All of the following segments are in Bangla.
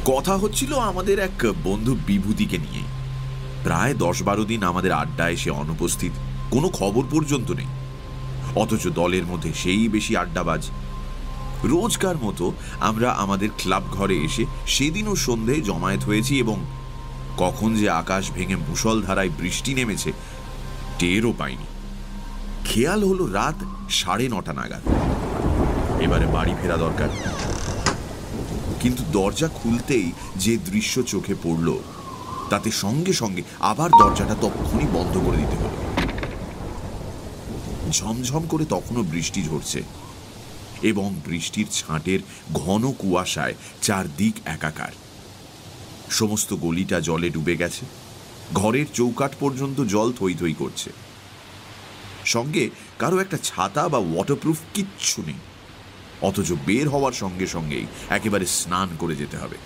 কথা হচ্ছিল আমাদের এক বন্ধু বিভূতিকে নিয়ে। প্রায় 10-12 দিন আমাদের আড্ডায় সে অনুপস্থিত, কোনো খবর পর্যন্ত নেই। অথচ দলের মধ্যে সেই বেশি আড্ডাবাজ। রোজকার মতো আমরা আমাদের ক্লাব ঘরে এসে সেদিনও সন্ধে জমায়েত হয়েছি এবং কখন যে আকাশ ভেঙে মুষলধারায় বৃষ্টি নেমেছে টেরও পাইনি। খেয়াল হলো রাত 9:30 নাগাদ। এবারে বাড়ি ফেরা দরকার। কিন্তু দরজা খুলতেই যে দৃশ্য চোখে পড়ল তাতে সঙ্গে সঙ্গে আবার দরজাটা তখনই বন্ধ করে দিতে হলো। ঝমঝম করে তখনও বৃষ্টি ঝরছে এবং বৃষ্টির ছাঁটের ঘন কুয়াশায় চারদিক একাকার। সমস্ত গলিটা জলে ডুবে গেছে, ঘরের চৌকাঠ পর্যন্ত জল থই থই করছে। সঙ্গে কারো একটা ছাতা বা ওয়াটারপ্রুফ কিচ্ছু নেই, অথচ বের হওয়ার সঙ্গে সঙ্গেই একেবারে স্নান করে যেতে হবে।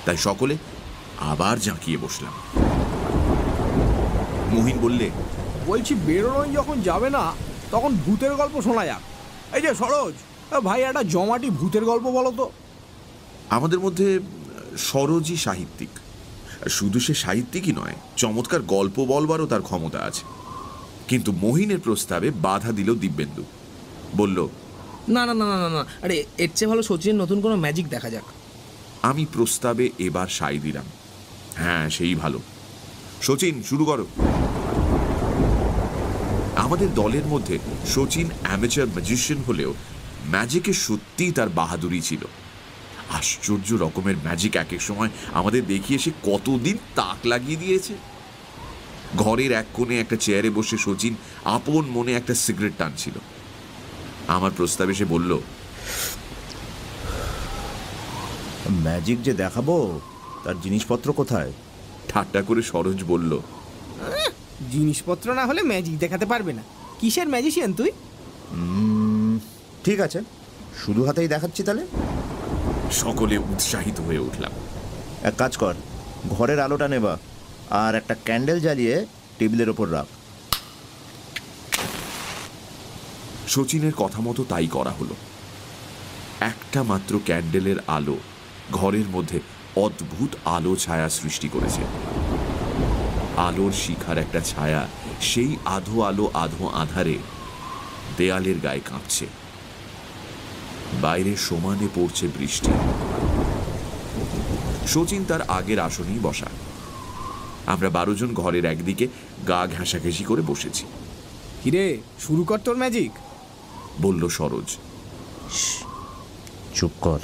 তাই সকলে আবার জাঁকিয়ে বসলাম। মহিন বললে, বলছি বেরোনোই যখন যাবে না তখন ভূতের গল্প শোনা যাক। এই যে সরোজ ভাই, একটা জমাটি ভূতের গল্প বলো তো। আমাদের মধ্যে সরোজই সাহিত্যিক। শুধু সে সাহিত্যিকই নয়, চমৎকার গল্প বলবারও তার ক্ষমতা আছে। কিন্তু মহিনের প্রস্তাবে বাধা দিল দিব্যেন্দু। বলল, না না না না না, আরে এর চেয়ে ভালো শচীনের নতুন কোনো ম্যাজিক দেখা যাক। আমি প্রস্তাবে এবার সাই দিলাম। হ্যাঁ, সেই ভালো। শচীন, শুরু করো। আমাদের দলের মধ্যে শচীন অ্যামেচার ম্যাজিশিয়ান হলেও ম্যাজিকে সত্যিই তার বাহাদুরি ছিল। আশ্চর্য রকমের ম্যাজিক এক এক সময় আমাদের দেখিয়ে সে কতদিন তাক লাগিয়ে দিয়েছে। ঘরের এক কোণে একটা চেয়ারে বসে শচীন আপন মনে একটা সিগারেট টানছিল। আমার প্রস্তাবে সে বলল, ম্যাজিক যে দেখাবো তার জিনিসপত্র কোথায়? ঠাট্টা করে সরোজ বলল, জিনিসপত্র না হলে ম্যাজিক দেখাতে পারবে না। কিসের ম্যাজিশিয়ান তুই? ঠিক আছে, শুধু হাতেই দেখাচ্ছি তাহলে। সকলে উৎসাহিত হয়ে উঠলাম। এক কাজ কর, ঘরের আলোটা নেবা আর একটা ক্যান্ডেল জ্বালিয়ে টেবিলের ওপর রাখ। শচীনের কথা মতো তাই করা হলো। একটা মাত্র ক্যান্ডেলের আলো ঘরের মধ্যে অদ্ভুত আলো ছায়া সৃষ্টি করেছে। আলোর শিখার একটা ছায়া সেই আধো আলো আধো আধারে দেয়ালের গায়ে কাঁপছে। বাইরে সমানে পড়ছে বৃষ্টি। শচীন তার আগের আসনেই বসা। আমরা 12 জন ঘরের একদিকে গা ঘেঁষাঘেঁষি করে বসেছি। কিরে, শুরু কর তোর ম্যাজিক, বলল সরোজ। চুপ কর,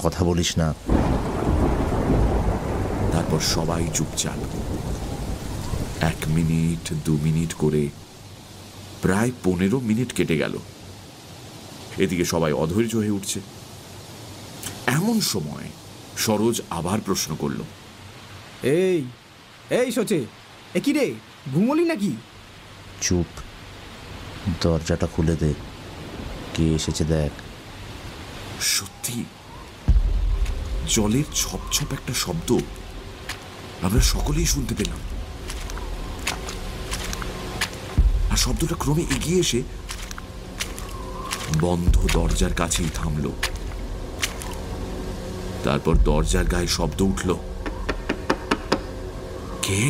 কথা বলিস না। তারপর সবাই চুপচাপ। 1 মিনিট 2 মিনিট করে প্রায় 15 মিনিট কেটে গেল। এদিকে সবাই অধৈর্য হয়ে উঠছে। এমন সময় সরোজ আবার প্রশ্ন করল, এই এই সচে, এ কি রে, ঘুমোলি নাকি? চুপ, দরজাটা খুলে দে, কে এসেছে দেখ। সত্যি জলের ছপছপ একটা শব্দ আমরা সকলেই শুনতে পেলাম। আর শব্দটা ক্রমে এগিয়ে এসে বন্ধ দরজার কাছেই থামল। তারপর দরজার গায়ে শব্দ উঠল, কে?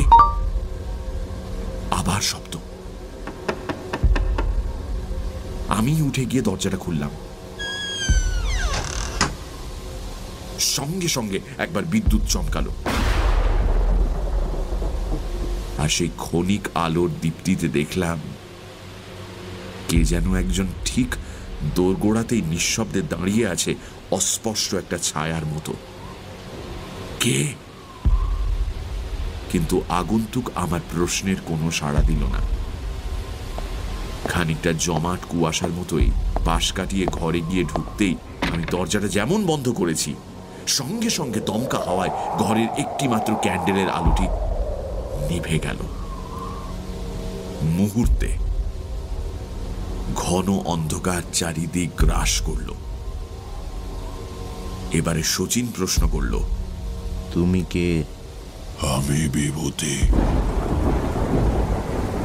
আবার শব্দ। আমি উঠে গিয়ে দরজাটা খুললাম। সঙ্গে সঙ্গে একবার বিদ্যুৎ চমকালো, আর সেই ক্ষণিক আলোর দীপ্তিতে দেখলাম কে যেন একজন ঠিক দোরগোড়াতেই নিঃশব্দে দাঁড়িয়ে আছে, অস্পষ্ট একটা ছায়ার মতো। কে? কিন্তু আগন্তুক আমার প্রশ্নের কোনো সাড়া দিল না। খানিকটা জমাট কুয়াশার মতোই পাশ কাটিয়ে ঘরে গিয়ে ঢুকতেই আমি দরজাটা যেমন বন্ধ করেছি, সঙ্গে সঙ্গে দমকা হাওয়ায় ঘরের একটি মাত্র ক্যান্ডেলের আলোটি নিভে গেল। মুহূর্তে ঘন অন্ধকার চারিদিক গ্রাস করল। এবারে শচীন প্রশ্ন করল, তুমি কে? আমি বিভূতি।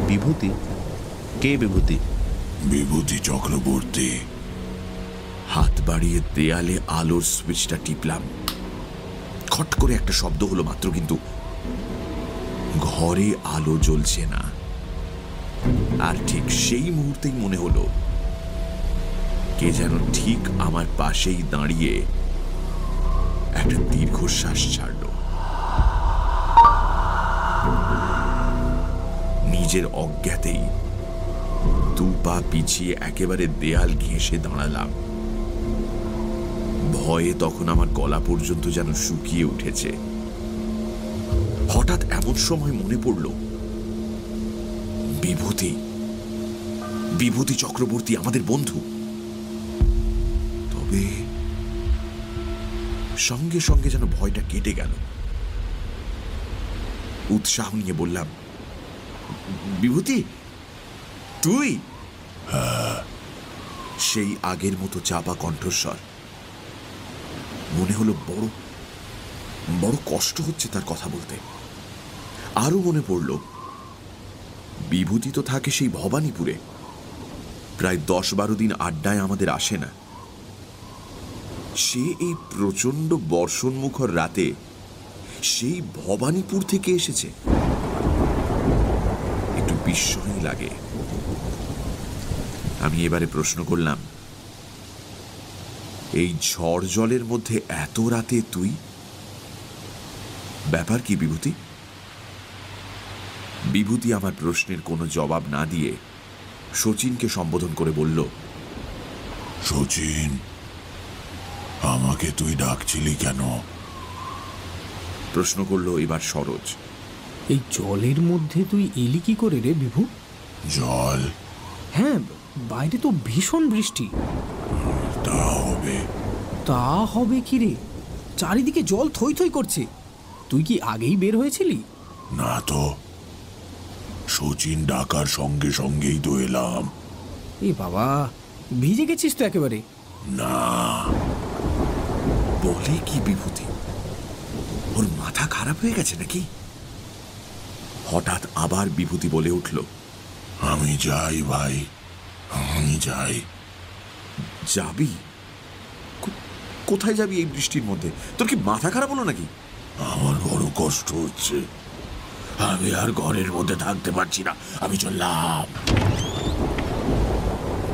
বিভূতি? কে বিভূতি? বিভূতি চক্রবর্তী। হাত বাড়িয়ে দেয়ালে আলোর সুইচটা টিপলাম। খটখট করে একটা শব্দ হলো মাত্র, কিন্তু ঘরে আলো জ্বলছে না। আর ঠিক সেই মুহূর্তেই মনে হলো কে যেন ঠিক আমার পাশেই দাঁড়িয়ে একটা দীর্ঘশ্বাস ছাড়ল। নিজের অজ্ঞাতেই দু পা পিছিয়ে একেবারে দেয়াল ঘেঁষে দাঁড়ালাম। ভয়ে তখন আমার গলা পর্যন্ত যেন শুকিয়ে উঠেছে। হঠাৎ এমন সময় মনে পড়ল বিভূতি বিভূতি চক্রবর্তী আমাদের বন্ধু। তবে সঙ্গে সঙ্গে যেন ভয়টা কেটে গেল। উৎসাহ নিয়ে বললাম, বিভূতি তুই? সেই আগের মতো চাপা কণ্ঠস্বর। মনে হলো বড় বড় কষ্ট হচ্ছে তার কথা বলতে। আরো মনে পড়ল বিভূতি তো থাকে সেই ভবানীপুরে, প্রায় 10-12 দিন আড্ডায় আমাদের আসে না। সে এই প্রচন্ড বর্ষণমুখর রাতে সেই ভবানীপুর থেকে এসেছে। একটু বিস্ময়ই লাগে। আমি এবারে প্রশ্ন করলাম, এই ঝড় জলের মধ্যে এত রাতে তুই? ব্যাপার কি বিভূতি? বিভূতি আমার প্রশ্নের কোনো জবাব না দিয়ে শচীনকে সম্বোধন করে বলল, শচীন, আমাকে তুই ডাকছিলি কেন? প্রশ্ন করল এবার সরোজ। এই জলের মধ্যে তুই এলি কি করে রে বিভু? জল? হ্যাঁ, বাইরে তো ভীষণ বৃষ্টি। তা হবে। তা হবে কি রে? চারিদিকে জল থই থই করছে। তুই কি আগেই বের হয়েছিলি? না তো, শচীন ডাকার সঙ্গে সঙ্গেই তো এলাম। এ বাবা, ভিজে গেছিস তো একেবারে? না। বলে কি বিভূতি? ওর মাথা খারাপ হয়ে গেছে নাকি? হঠাৎ আবার বিভূতি বলে উঠল, আমি যাই ভাই, আমি যাই। যাবি? কোথায় যাবি এই বৃষ্টির মধ্যে? তোর কি মাথা খারাপ হলো নাকি? আমার বড় কষ্ট হচ্ছে, আমি আর ঘরের মধ্যে থাকতে পারছি না, আমি চললাম।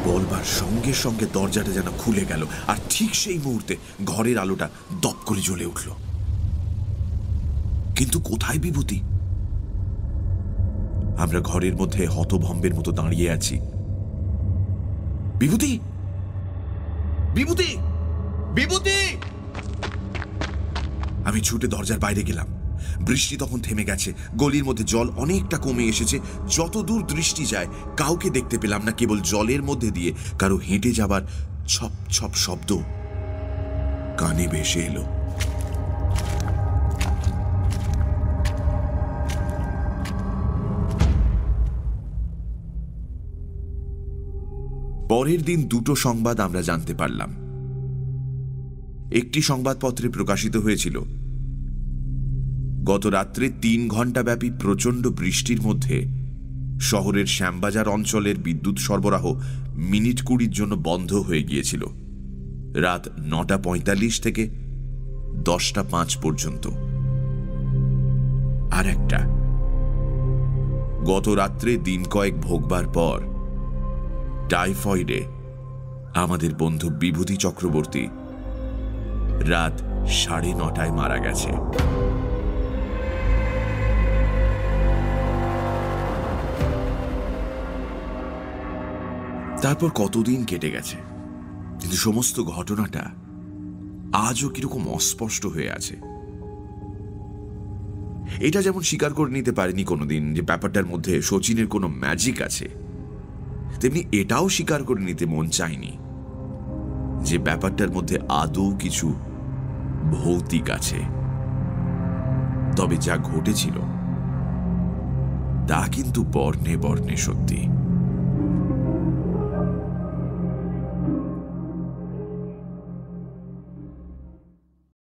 বলবার সঙ্গে সঙ্গে দরজাটা যেন খুলে গেল, আর ঠিক সেই মুহূর্তে ঘরের আলোটা দপ করে জ্বলে উঠল। কিন্তু কোথায় বিভূতি? আমরা ঘরের মধ্যে হতভম্বের মতো দাঁড়িয়ে আছি। বিভূতি, বিভূতি, বিভূতি! আমি ছুটে দরজার বাইরে গেলাম। বৃষ্টি তখন থেমে গেছে। গলির মধ্যে জল অনেকটা কমে এসেছে। যতদূর দৃষ্টি যায় কাউকে দেখতে পেলাম না, কেবল জলের মধ্যে দিয়ে কারো হেঁটে যাবার ছপ ছপ শব্দ কানে ভেসে এলো। পরের দিন দুটো সংবাদ আমরা জানতে পারলাম। একটি সংবাদপত্রে প্রকাশিত হয়েছিল, গত রাত্রে 3 ঘণ্টা ব্যাপী প্রচণ্ড বৃষ্টির মধ্যে শহরের শ্যামবাজার অঞ্চলের বিদ্যুৎ সরবরাহ মিনিট 20 জন্য বন্ধ হয়ে গিয়েছিল, রাত 9:45 থেকে 10:05 পর্যন্ত। আর একটা, গত রাত্রে দিন কয়েক ভোগবার পর টাইফয়েডে আমাদের বন্ধু বিভূতি চক্রবর্তী রাত 9:30 মারা গেছে। তারপর কতদিন কেটে গেছে, কিন্তু সমস্ত ঘটনাটা আজও কিরকম অস্পষ্ট হয়ে আছে। এটা যেমন স্বীকার করে নিতে পারেনি কোনোদিন যে ব্যাপারটার মধ্যে শচীনের কোনো ম্যাজিক আছে, তেমনি এটাও স্বীকার করে নিতে মন চায়নি যে ব্যাপারটার মধ্যে আদৌ কিছু ভৌতিক আছে। তবে যা ঘটেছিল তা কিন্তু বর্ণে বর্ণে সত্যি।